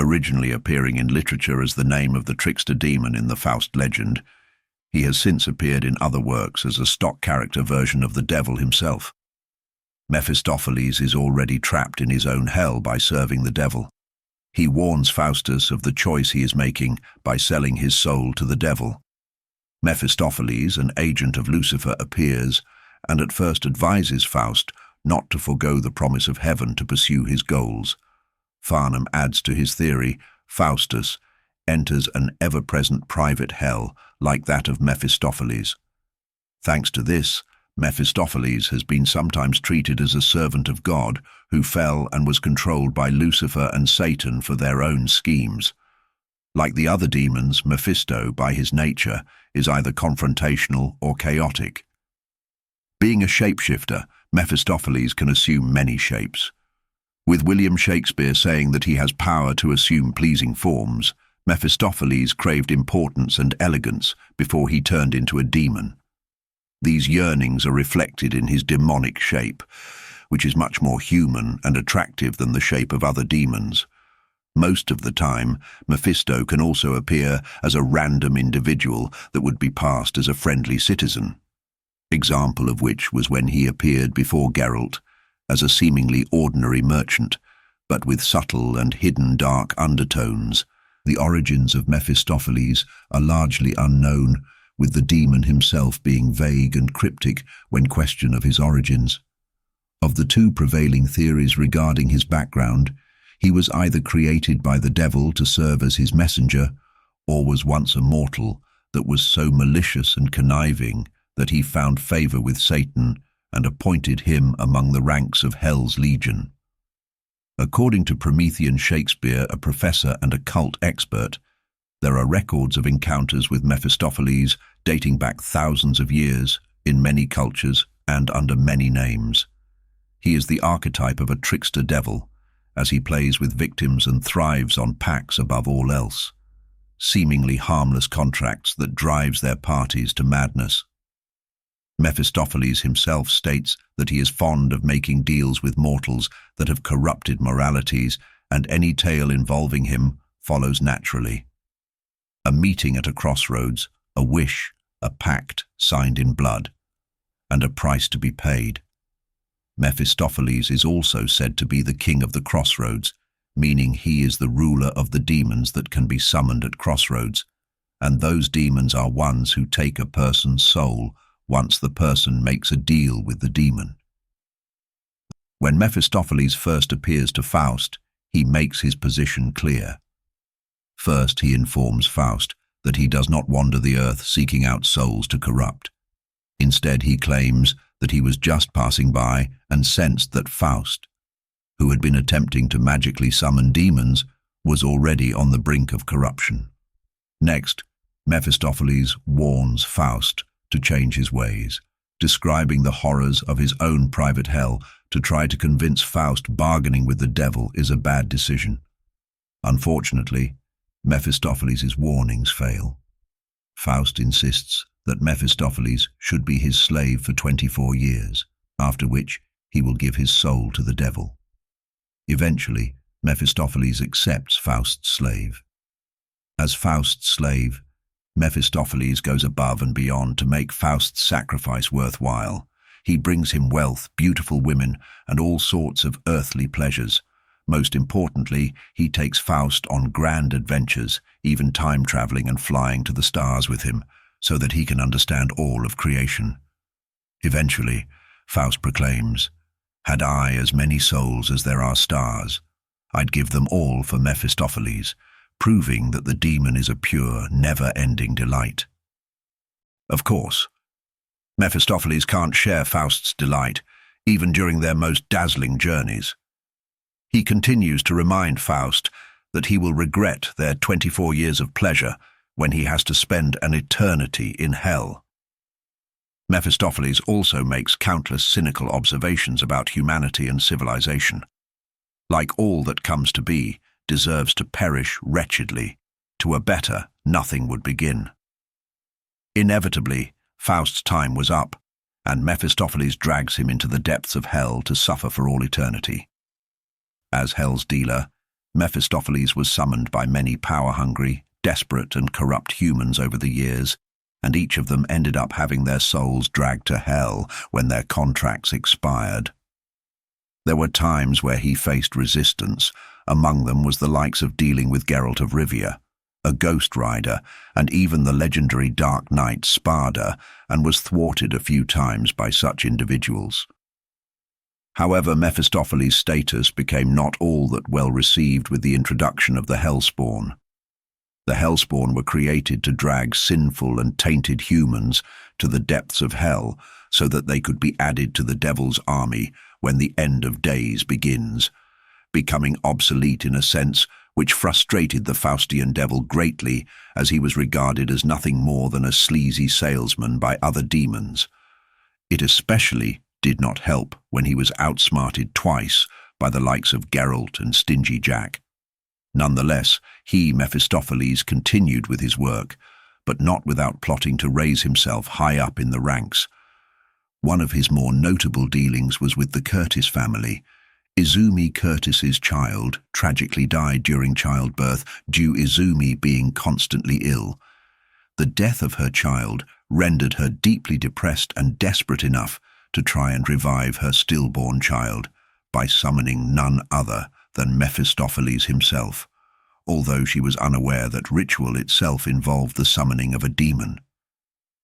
originally appearing in literature as the name of the trickster demon in the Faust legend. He has since appeared in other works as a stock character version of the devil himself. Mephistopheles is already trapped in his own hell by serving the devil. He warns Faustus of the choice he is making by selling his soul to the devil. Mephistopheles, an agent of Lucifer, appears and at first advises Faust not to forego the promise of heaven to pursue his goals. Farnham adds to his theory, Faustus enters an ever-present private hell like that of Mephistopheles. Thanks to this, Mephistopheles has been sometimes treated as a servant of God who fell and was controlled by Lucifer and Satan for their own schemes. Like the other demons, Mephisto, by his nature, is either confrontational or chaotic. Being a shapeshifter, Mephistopheles can assume many shapes. With William Shakespeare saying that he has power to assume pleasing forms, Mephistopheles craved importance and elegance before he turned into a demon. These yearnings are reflected in his demonic shape, which is much more human and attractive than the shape of other demons. Most of the time, Mephisto can also appear as a random individual that would be passed as a friendly citizen. Example of which was when he appeared before Geralt as a seemingly ordinary merchant, but with subtle and hidden dark undertones. The origins of Mephistopheles are largely unknown, with the demon himself being vague and cryptic when questioned of his origins. Of the two prevailing theories regarding his background, he was either created by the devil to serve as his messenger, or was once a mortal that was so malicious and conniving that he found favor with Satan and appointed him among the ranks of Hell's Legion. According to Promethean Shakespeare, a professor and occult expert, there are records of encounters with Mephistopheles dating back thousands of years in many cultures and under many names. He is the archetype of a trickster devil, as he plays with victims and thrives on pacts above all else, seemingly harmless contracts that drives their parties to madness. Mephistopheles himself states that he is fond of making deals with mortals that have corrupted moralities, and any tale involving him follows naturally. A meeting at a crossroads, a wish, a pact signed in blood, and a price to be paid. Mephistopheles is also said to be the king of the crossroads, meaning he is the ruler of the demons that can be summoned at crossroads, and those demons are ones who take a person's soul once the person makes a deal with the demon. When Mephistopheles first appears to Faust, he makes his position clear. First, he informs Faust that he does not wander the earth seeking out souls to corrupt. Instead, he claims that he was just passing by and sensed that Faust, who had been attempting to magically summon demons, was already on the brink of corruption. Next, Mephistopheles warns Faust to change his ways, describing the horrors of his own private hell to try to convince Faust bargaining with the devil is a bad decision. Unfortunately, Mephistopheles' warnings fail. Faust insists that Mephistopheles should be his slave for 24 years, after which he will give his soul to the devil. Eventually, Mephistopheles accepts Faust's slave. As Faust's slave, Mephistopheles goes above and beyond to make Faust's sacrifice worthwhile. He brings him wealth, beautiful women, and all sorts of earthly pleasures. Most importantly, he takes Faust on grand adventures, even time-traveling and flying to the stars with him, so that he can understand all of creation. Eventually, Faust proclaims, "Had I as many souls as there are stars, I'd give them all for Mephistopheles," proving that the demon is a pure, never-ending delight. Of course, Mephistopheles can't share Faust's delight, even during their most dazzling journeys. He continues to remind Faust that he will regret their 24 years of pleasure when he has to spend an eternity in hell. Mephistopheles also makes countless cynical observations about humanity and civilization. Like all that comes to be, deserves to perish wretchedly. To a better, nothing would begin. Inevitably, Faust's time was up, and Mephistopheles drags him into the depths of hell to suffer for all eternity. As hell's dealer, Mephistopheles was summoned by many power-hungry, desperate and corrupt humans over the years, and each of them ended up having their souls dragged to hell when their contracts expired. There were times where he faced resistance. Among them was the likes of dealing with Geralt of Rivia, a ghost rider, and even the legendary Dark Knight Sparda, and was thwarted a few times by such individuals. However, Mephistopheles' status became not all that well received with the introduction of the Hellspawn. The Hellspawn were created to drag sinful and tainted humans to the depths of hell so that they could be added to the devil's army when the end of days begins, becoming obsolete in a sense which frustrated the Faustian devil greatly, as he was regarded as nothing more than a sleazy salesman by other demons. It especially did not help when he was outsmarted twice by the likes of Geralt and Stingy Jack. Nonetheless, he, Mephistopheles, continued with his work, but not without plotting to raise himself high up in the ranks. One of his more notable dealings was with the Curtis family. Izumi Curtis's child tragically died during childbirth, due Izumi being constantly ill. The death of her child rendered her deeply depressed and desperate enough to try and revive her stillborn child by summoning none other than Mephistopheles himself, although she was unaware that ritual itself involved the summoning of a demon.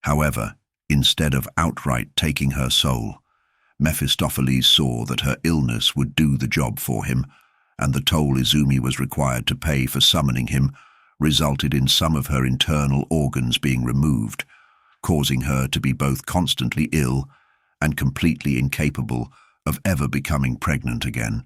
However, instead of outright taking her soul, Mephistopheles saw that her illness would do the job for him, and the toll Izumi was required to pay for summoning him resulted in some of her internal organs being removed, causing her to be both constantly ill and completely incapable of ever becoming pregnant again.